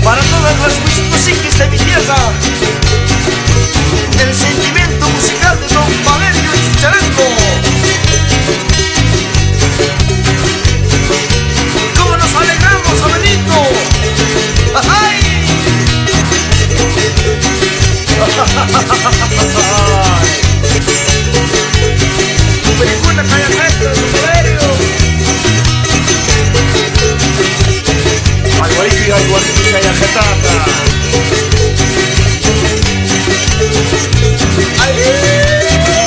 Para todas las musiquis de mi tierra, el sentimiento musical de Don Valerio y su charango. ¿Cómo nos alegramos, Abelito? ¡Ay! Tu película Callajeta, Don Valerio. Alguarito y Callajetata.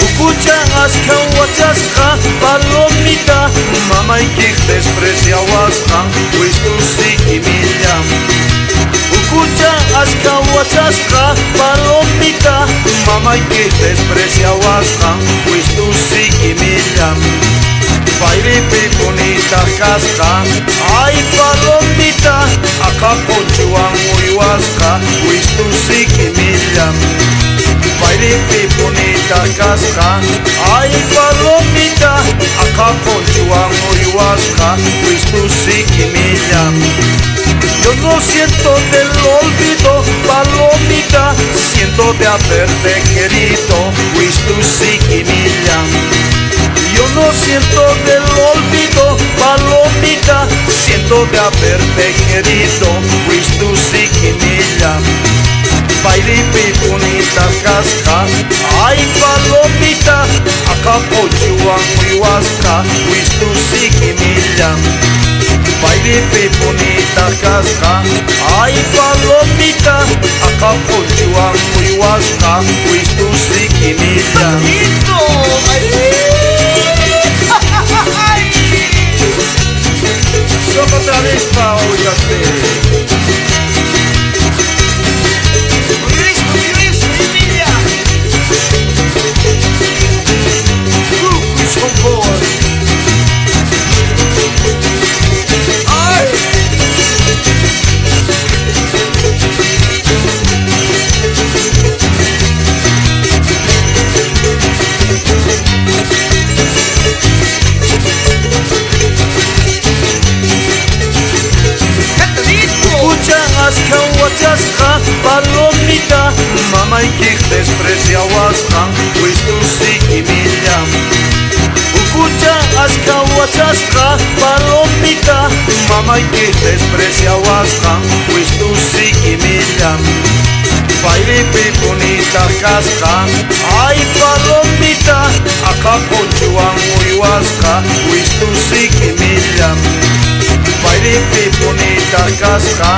Ukucha aska huachasqa palomita mamaykik despreciawasqa wistusi millam. Ukucha aska huachasqa palomita mamaykik despreciawasqa wistusi millam. Payripi bonita casca, ay palomita, acá ponchuan uywasca, wistusi millam. Payripi bonita casca, ay palomita, acá ponchuan uywasca, wistusi millam. Yo no siento del olvido, palomita, siento de haberte querido, wistusi millam. Yo no siento del olvido, palomita, siento de haberte querido, wistusi millam. Payripi bonita casca, ay palomita, acá pochuan uywasca, wistusi millam. Payripi bonita casca, ay palomita, acá pochuan uywasca, wistusi millam. Solo otra vez pa' oírte. Huachasqa palomita mamaykik despreciawasqa wistusi millam. Ukucha aska huachasqa palomita mamaykik despreciawasqa wistusi millam. Payripi bonita casca, ay palomita, acá ponchuan uywasqa wistusi millam. Payripi bonita casca,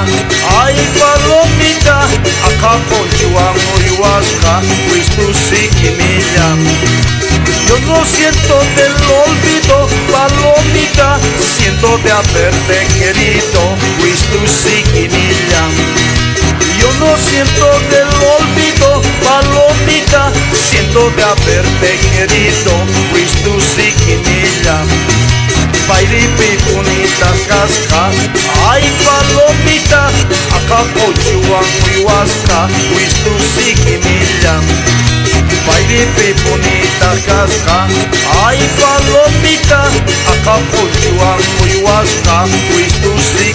ay palomita, acá ponchuan uywasqa wistusi millam. Yo no siento del olvido, palomita, siento de haberte querido, wistusi millam. Yo no siento del olvido, palomita, siento de haberte querido, wistusi millam. Payripi bonita casca, ay palomita, acá pochuan uywasqa, wistusi millam. Payripi bonita casca, ay palomita, acá pochuan uywasqa, wistusi